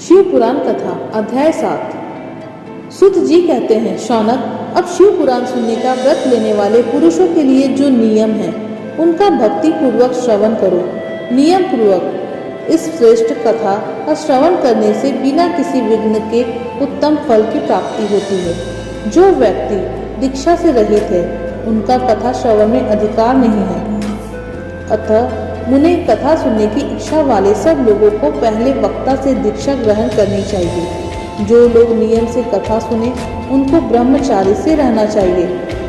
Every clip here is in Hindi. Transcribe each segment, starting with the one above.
शिव पुराण कथा अध्याय 7। सुत जी कहते हैं, शौनक, अब शिव पुराण सुनने का व्रत लेने वाले पुरुषों के लिए जो नियम है उनका भक्ति पूर्वक श्रवण करो। नियम पूर्वक इस श्रेष्ठ कथा का श्रवण करने से बिना किसी विघ्न के उत्तम फल की प्राप्ति होती है। जो व्यक्ति दीक्षा से रहित है उनका कथा श्रवण में अधिकार नहीं है। अतः मुने कथा सुनने की इच्छा वाले सब लोगों को पहले वक्ता से दीक्षा ग्रहण करनी चाहिए। जो लोग नियम से कथा सुने उनको ब्रह्मचारी से रहना चाहिए,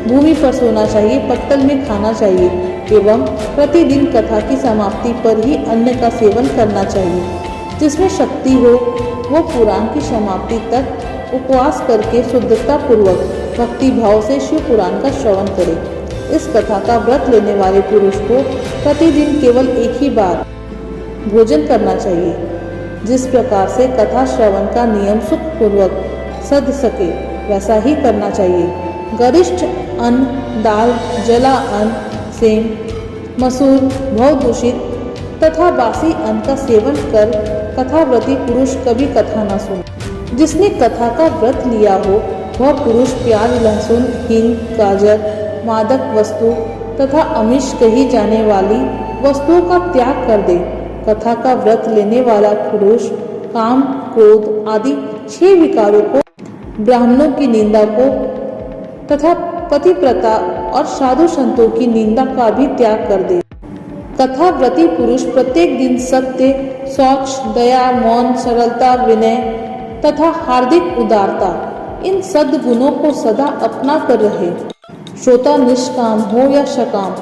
भूमि पर सोना चाहिए, पत्तल में खाना चाहिए एवं प्रतिदिन कथा की समाप्ति पर ही अन्न का सेवन करना चाहिए। जिसमें शक्ति हो वो पुराण की समाप्ति तक उपवास करके शुद्धता पूर्वक भक्ति भाव से शिव पुराण का श्रवण करे। इस कथा का व्रत लेने वाले पुरुष को प्रतिदिन केवल एक ही बार भोजन करना चाहिए। जिस प्रकार से कथा श्रवण का नियम सुख पूर्वक सध सके वैसा ही करना चाहिए। गरिष्ठ अन्न, दाल, जला अन्न, सेम, मसूर, भवदूषित तथा बासी अन्न का सेवन कर कथाव्रती पुरुष कभी कथा न सुने। जिसने कथा का व्रत लिया हो वह पुरुष प्याज, लहसुन, हींग, गाजर, मादक वस्तु तथा अमिष कही जाने वाली वस्तुओं का त्याग कर दे। कथा का व्रत लेने वाला पुरुष काम, क्रोध आदि 6 विकारों को, ब्राह्मणों की निंदा को तथा पतिव्रता और साधु संतों की निंदा का भी त्याग कर दे। कथाव्रती पुरुष प्रत्येक दिन सत्य, शौच, दया, मौन, सरलता, विनय तथा हार्दिक उदारता इन सद्गुणों को सदा अपना कर रहे। श्रोता निष्काम हो या सकाम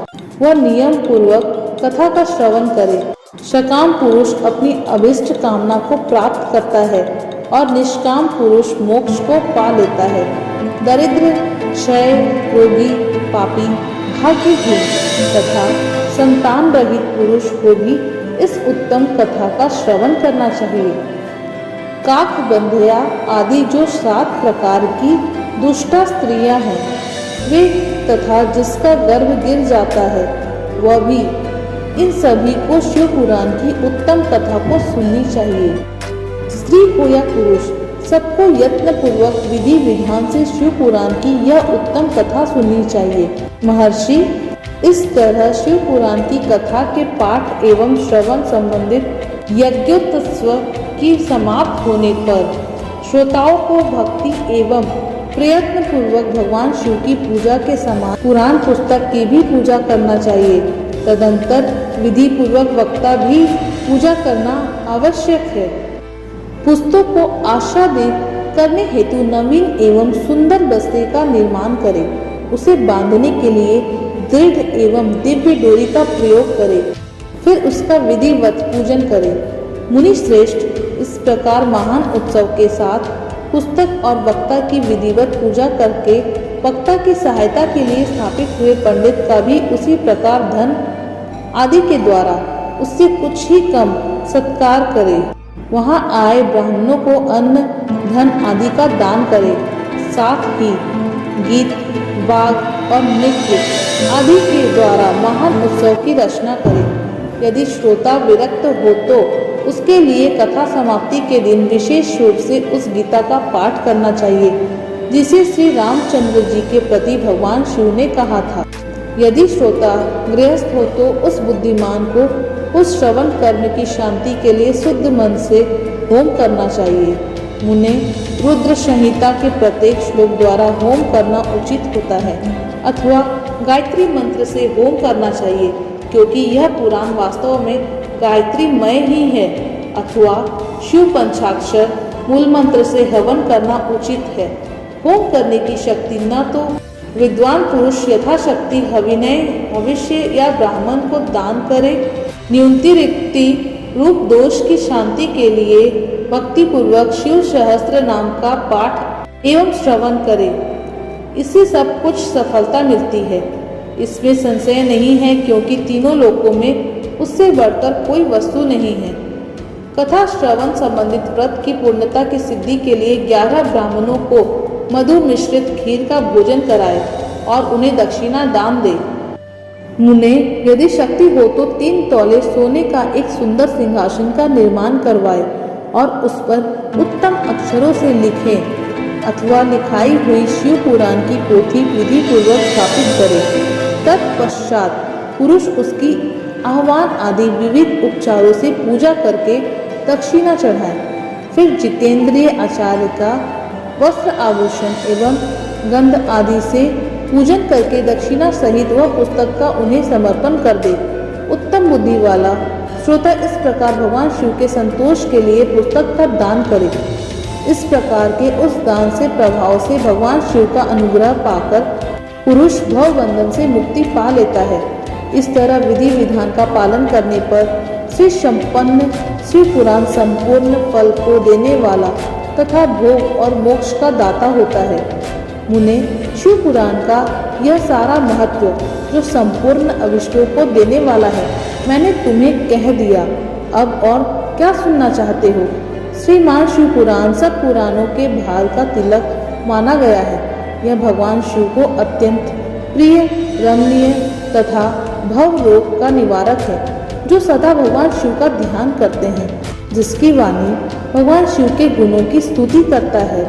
वह नियम पूर्वक कथा का श्रवण करे। सकाम पुरुष अपनी अभिष्ट कामना को प्राप्त करता है और निष्काम पुरुष मोक्ष को पा लेता है। दरिद्र, क्षय रोगी, पापी, भाग्यहीन तथा संतान रहित पुरुष को भी इस उत्तम कथा का श्रवण करना चाहिए। काक बंध्या आदि जो 7 प्रकार की दुष्टा स्त्रियां हैं वे तथा जिसका गर्भ गिर जाता है वह भी, इन सभी को शिव पुराण की उत्तम कथा को सुननी चाहिए। स्त्री हो या पुरुष सबको यत्न पूर्वक विधि विधान से शिव पुराण की यह उत्तम कथा सुननी चाहिए। महर्षि, इस तरह शिव पुराण की कथा के पाठ एवं श्रवण संबंधित यज्ञोत्सव की समाप्त होने पर श्रोताओं को भक्ति एवं प्रयत्न पूर्वक भगवान शिव की पूजा के समान पुराण पुस्तक की भी पूजा करना चाहिए। तदंतर विधि पूर्वक वक्ता भी पूजा करना आवश्यक है। पुस्तक को आच्छादित करने हेतु नवीन एवं सुंदर बस्ते का निर्माण करें। उसे बांधने के लिए दृढ़ एवं दिव्य डोरी का प्रयोग करें। फिर उसका विधिवत पूजन करें। मुनि श्रेष्ठ, इस प्रकार महान उत्सव के साथ पुस्तक और वक्ता की विधिवत पूजा करके वक्ता की सहायता के लिए स्थापित हुए पंडित का भी उसी प्रकार धन आदि के द्वारा उससे कुछ ही कम सत्कार करे। वहां आए ब्राह्मणों को अन्न, धन आदि का दान करे। साथ ही गीत, वाग और नृत्य आदि के द्वारा महान उत्सव की रचना करे। यदि श्रोता विरक्त हो तो उसके लिए कथा समाप्ति के दिन विशेष रूप से उस गीता का पाठ करना चाहिए जिसे श्री रामचंद्र जी के प्रति भगवान शिव ने कहा था। यदि श्रोता गृहस्थ हो तो उस बुद्धिमान को उस श्रवण कर्म की शांति के लिए शुद्ध मन से होम करना चाहिए। मुने, रुद्र संहिता के प्रत्येक श्लोक द्वारा होम करना उचित होता है अथवा गायत्री मंत्र से होम करना चाहिए क्योंकि यह पुराण वास्तव में गायत्री मय ही है। अथवा शिव पंचाक्षर मूल मंत्र से हवन करना उचित है। होम करने की शक्ति न तो विद्वान पुरुष यथाशक्ति हविनय, भविष्य या ब्राह्मण को दान करे। न्यूनतिरिक्ति रूप दोष की शांति के लिए भक्ति पूर्वक शिव सहस्त्र नाम का पाठ एवं श्रवण करे। इससे सब कुछ सफलता मिलती है, इसमें संशय नहीं है क्योंकि तीनों लोकों में उससे बढ़कर कोई वस्तु नहीं है। कथा श्रवण संबंधित व्रत की पूर्णता की सिद्धि के लिए 11 ब्राह्मणों को मधु मिश्रित खीर का भोजन कराए और उन्हें दक्षिणा दान दे। मुने, यदि शक्ति हो तो 3 तौले सोने का एक सुंदर सिंहासन का निर्माण करवाए और उस पर उत्तम अक्षरों से लिखें अथवा लिखाई हुई शिव पुराण की पोथी विधि पूर्वक स्थापित करे। तत्पश्चात पुरुष उसकी आह्वान आदि विविध उपचारों से पूजा करके दक्षिणा चढ़ाए। फिर जितेंद्रिय आचार्य का वस्त्र आभूषण एवं गंध आदि से पूजन करके दक्षिणा सहित वह पुस्तक का उन्हें समर्पण कर दे। उत्तम बुद्धि वाला श्रोता इस प्रकार भगवान शिव के संतोष के लिए पुस्तक का दान करे। इस प्रकार के उस दान से प्रभाव से भगवान शिव का अनुग्रह पाकर पुरुष भव बंधन से मुक्ति पा लेता है। इस तरह विधि विधान का पालन करने पर श्री संपन्न शिव पुराण संपूर्ण फल को देने वाला तथा भोग और मोक्ष का दाता होता है। मुने, शिव पुराण का यह सारा महत्व जो संपूर्ण अविष्टों को देने वाला है मैंने तुम्हें कह दिया। अब और क्या सुनना चाहते हो? श्रीमान शिव पुराण सब पुराणों के भार का तिलक माना गया है। यह भगवान शिव को अत्यंत प्रिय, रमणीय तथा भव रोग का निवारक है। जो सदा भगवान शिव का ध्यान करते हैं, जिसकी वाणी भगवान शिव के गुणों की स्तुति करता है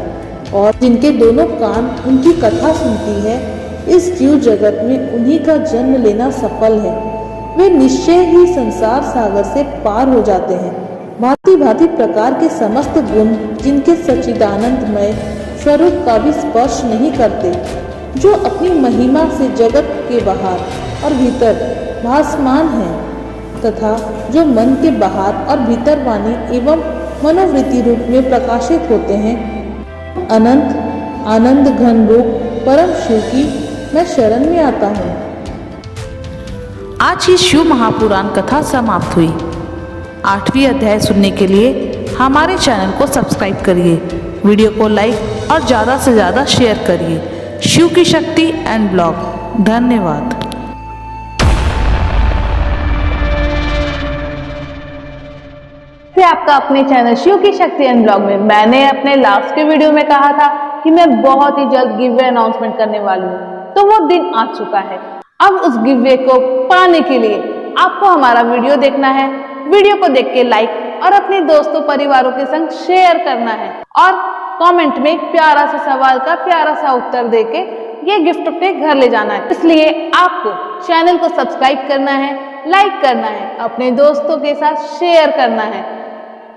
और जिनके दोनों कान उनकी कथा सुनती है, इस जीव जगत में उन्हीं का जन्म लेना सफल है। वे निश्चय ही संसार सागर से पार हो जाते हैं। भांति भांति प्रकार के समस्त गुण जिनके सच्चिदानंदमय स्वरूप का भी स्पर्श नहीं करते, जो अपनी महिमा से जगत के बाहर और भीतर भासमान हैं तथा जो मन के बाहर और भीतर वाणी एवं मनोवृत्ति रूप में प्रकाशित होते हैं, अनंत आनंद घन रूप परम शिव की मैं शरण में आता हूँ। आज ही शिव महापुराण कथा समाप्त हुई। 8वीं अध्याय सुनने के लिए हमारे चैनल को सब्सक्राइब करिए, वीडियो को लाइक और ज़्यादा से ज़्यादा शेयर करिए। शिव की शक्ति एंड ब्लॉग। धन्यवाद। आपका अपने चैनल शिव की शक्ति एंड ब्लॉग में मैंने अपने लास्ट के वीडियो में कहा था कि मैं बहुत ही जल्द गिववे अनाउंसमेंट करने वाली हूँ, तो वो दिन आ चुका है। अब उस गिववे को पाने के लिए आपको हमारा वीडियो देखना है, वीडियो को देख के लाइक और अपने दोस्तों परिवारों के संग शेयर करना है और कमेंट में प्यारा सा सवाल का प्यारा सा उत्तर देके ये गिफ्ट अपने घर ले जाना है। इसलिए आपको चैनल को सब्सक्राइब करना है, लाइक करना है, अपने दोस्तों के साथ शेयर करना है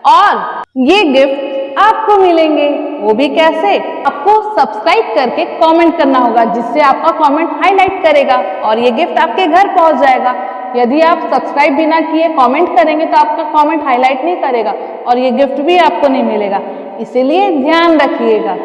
और ये गिफ्ट आपको मिलेंगे। वो भी कैसे? आपको सब्सक्राइब करके कमेंट करना होगा, जिससे आपका कमेंट हाईलाइट करेगा और ये गिफ्ट आपके घर पहुंच जाएगा। यदि आप सब्सक्राइब बिना किए कमेंट करेंगे तो आपका कमेंट हाईलाइट नहीं करेगा और ये गिफ्ट भी आपको नहीं मिलेगा। इसीलिए ध्यान रखिएगा।